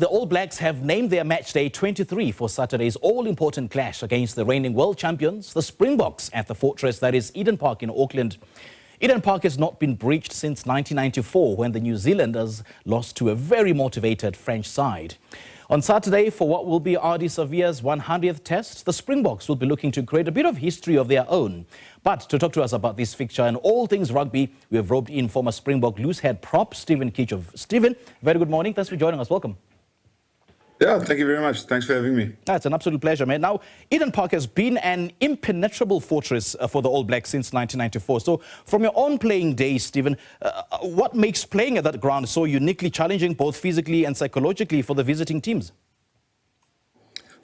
The All Blacks have named their match day 23 for Saturday's all-important clash against the reigning world champions, the Springboks, at the fortress that is Eden Park in Auckland. Eden Park has not been breached since 1994 when the New Zealanders lost to a very motivated French side. On Saturday, for what will be Ardie Savea's 100th test, the Springboks will be looking to create a bit of history of their own. But to talk to us about this fixture and all things rugby, we have roped in former Springbok loosehead prop Steven Kitshoff. Steven, very good morning. Thanks for joining us. Welcome. Yeah, thank you very much. Thanks for having me. It's an absolute pleasure, man. Now, Eden Park has been an impenetrable fortress for the All Blacks since 1994. So, from your own playing days, Steven, what makes playing at that ground so uniquely challenging, both physically and psychologically, for the visiting teams?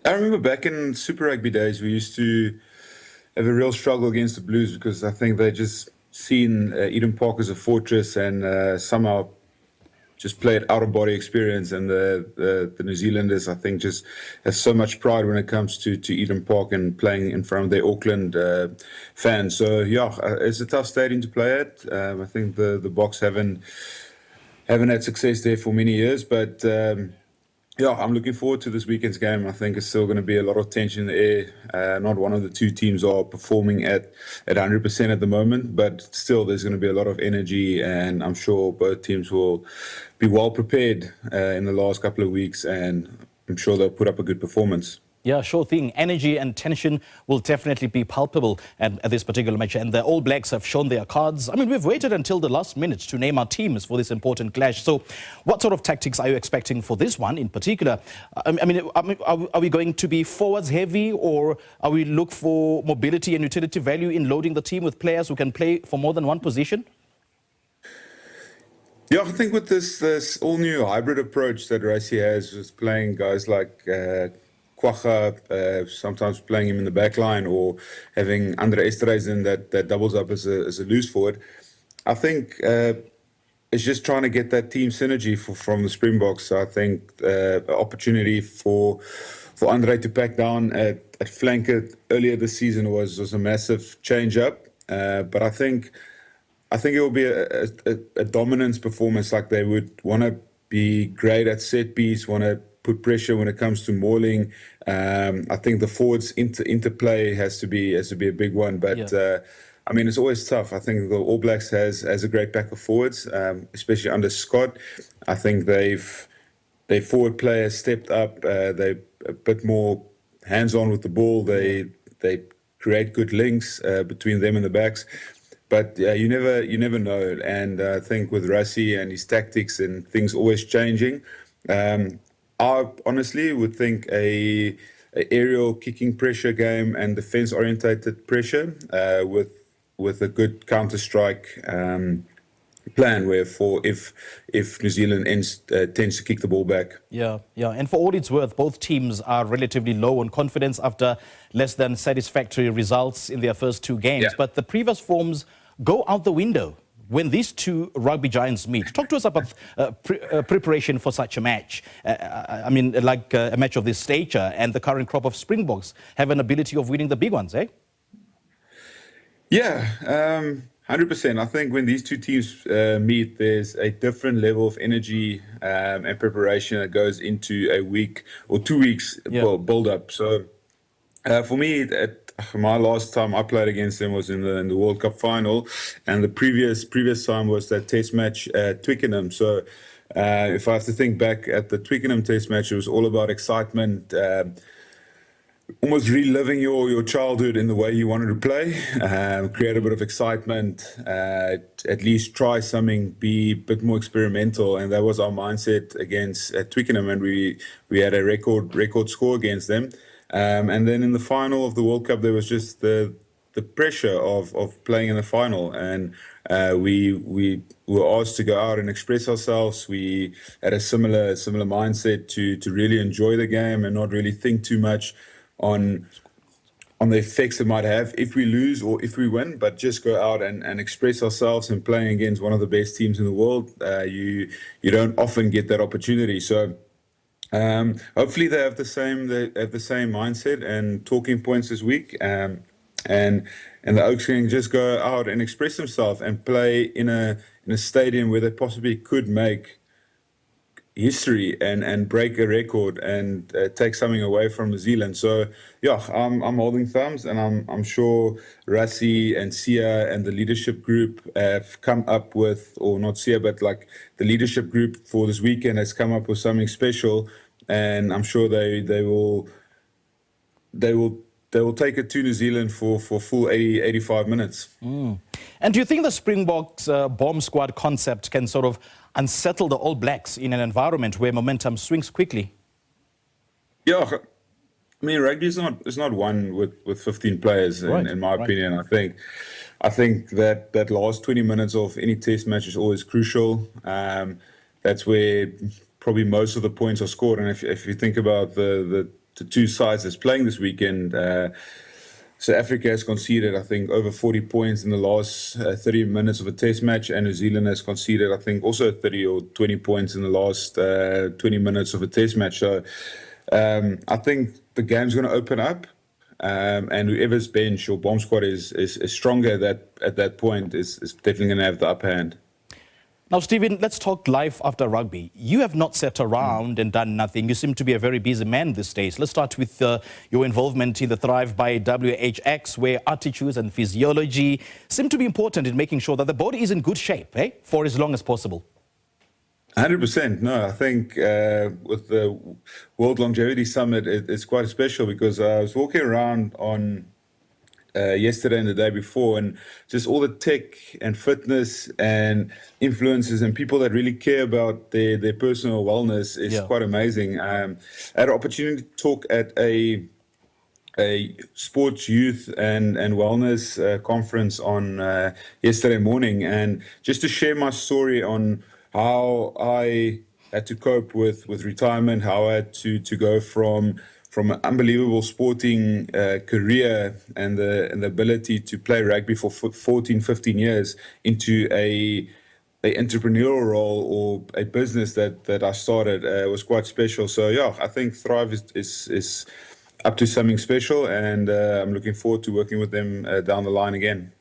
I remember back in Super Rugby days, we used to have a real struggle against the Blues because I think they just seen Eden Park as a fortress and somehow just played out-of-body experience, and the New Zealanders, I think, just have so much pride when it comes to Eden Park and playing in front of their Auckland fans. So, yeah, it's a tough stadium to play at. I think the Boks haven't had success there for many years, but yeah, I'm looking forward to this weekend's game. I think it's still going to be a lot of tension in the air. Not one of the two teams are performing at 100% at the moment, but still there's going to be a lot of energy, and I'm sure both teams will be well prepared in the last couple of weeks, and I'm sure they'll put up a good performance. Yeah, sure thing. Energy and tension will definitely be palpable at this particular match. And the All Blacks have shown their cards. I mean, we've waited until the last minute to name our teams for this important clash. So what sort of tactics are you expecting for this one in particular? Are we going to be forwards heavy, or are we look for mobility and utility value in loading the team with players who can play for more than one position? Yeah, I think with this all-new hybrid approach that Racing has, with playing guys like sometimes playing him in the back line, or having Andre Esterhuizen that doubles up as a loose forward. I think it's just trying to get that team synergy from the Springboks. So I think opportunity for Andre to pack down at flanker earlier this season was a massive change up. But I think it will be a dominance performance. Like, they would want to be great at set piece, want to put pressure when it comes to mauling. I think the forwards interplay has to be a big one. But yeah. I mean, it's always tough. I think the All Blacks has a great pack of forwards, especially under Scott. I think their forward players stepped up. They're a bit more hands-on with the ball. They create good links between them and the backs. But you never know. And I think with Rassie and his tactics and things always changing, I honestly would think a aerial kicking pressure game and defense-orientated pressure with a good counter-strike plan, where if New Zealand tends to kick the ball back. Yeah. And for all it's worth, both teams are relatively low on confidence after less than satisfactory results in their first two games. Yeah. But the previous forms go out the window when these two rugby giants meet. Talk to us about preparation for such a match. I mean, like a match of this stature, and the current crop of Springboks have an ability of winning the big ones, eh? Yeah, 100%. I think when these two teams meet, there's a different level of energy and preparation that goes into a week or 2 weeks build-up. So for me, my last time I played against them was in the World Cup final, and the previous time was that test match at Twickenham. So if I have to think back at the Twickenham test match, it was all about excitement, almost reliving your childhood in the way you wanted to play, create a bit of excitement, at least try something, be a bit more experimental. And that was our mindset against Twickenham, and we had a record score against them. And then in the final of the World Cup, there was just the pressure of playing in the final, and we were asked to go out and express ourselves. We had a similar mindset to really enjoy the game and not really think too much on the effects it might have if we lose or if we win, but just go out and express ourselves. And playing against one of the best teams in the world, you don't often get that opportunity. So hopefully they have the same mindset and talking points this week, and the Oaks can just go out and express themselves and play in a stadium where they possibly could make history and break a record and take something away from New Zealand. So yeah, I'm holding thumbs, and I'm sure Rassie and Sia and the leadership group have come up with, or not Sia, but like the leadership group for this weekend has come up with something special, and I'm sure they will take it to New Zealand for full 85 minutes. And do you think the Springboks bomb squad concept can sort of unsettle the All Blacks in an environment where momentum swings quickly? Yeah, I mean, rugby is not won with 15 players, in my opinion. I think that last 20 minutes of any test match is always crucial. That's where probably most of the points are scored. And if you think about the two sides that's playing this weekend, South Africa has conceded, I think, over 40 points in the last 30 minutes of a test match, and New Zealand has conceded, I think, also 30 or 20 points in the last 20 minutes of a test match. So I think the game's going to open up, and whoever's bench or bomb squad is stronger at that point is definitely going to have the upper hand. Now, Steven, let's talk life after rugby. You have not sat around and done nothing. You seem to be a very busy man these days. Let's start with your involvement in the Thrive by WHX, where attitudes and physiology seem to be important in making sure that the body is in good shape, for as long as possible. 100%. No, I think with the World Longevity Summit, it's quite special because I was walking around on yesterday and the day before, and just all the tech and fitness and influencers and people that really care about their personal wellness is quite amazing. I had an opportunity to talk at a sports, youth and wellness conference on yesterday morning, and just to share my story on how I had to cope with retirement, how I had to go from an unbelievable sporting career and the ability to play rugby for 14, 15 years into a entrepreneurial role or a business that I started was quite special. So yeah, I think Thrive is up to something special, and I'm looking forward to working with them down the line again.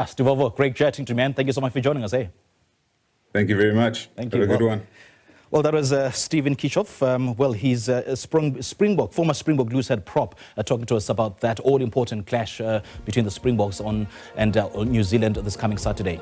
Steve, great chatting to you, man. Thank you so much for joining us. Thank you very much. Thank you. Have a good one. Well, that was Steven Kitshoff. He's a Springbok, former Springbok loosehead prop, talking to us about that all-important clash between the Springboks and New Zealand this coming Saturday.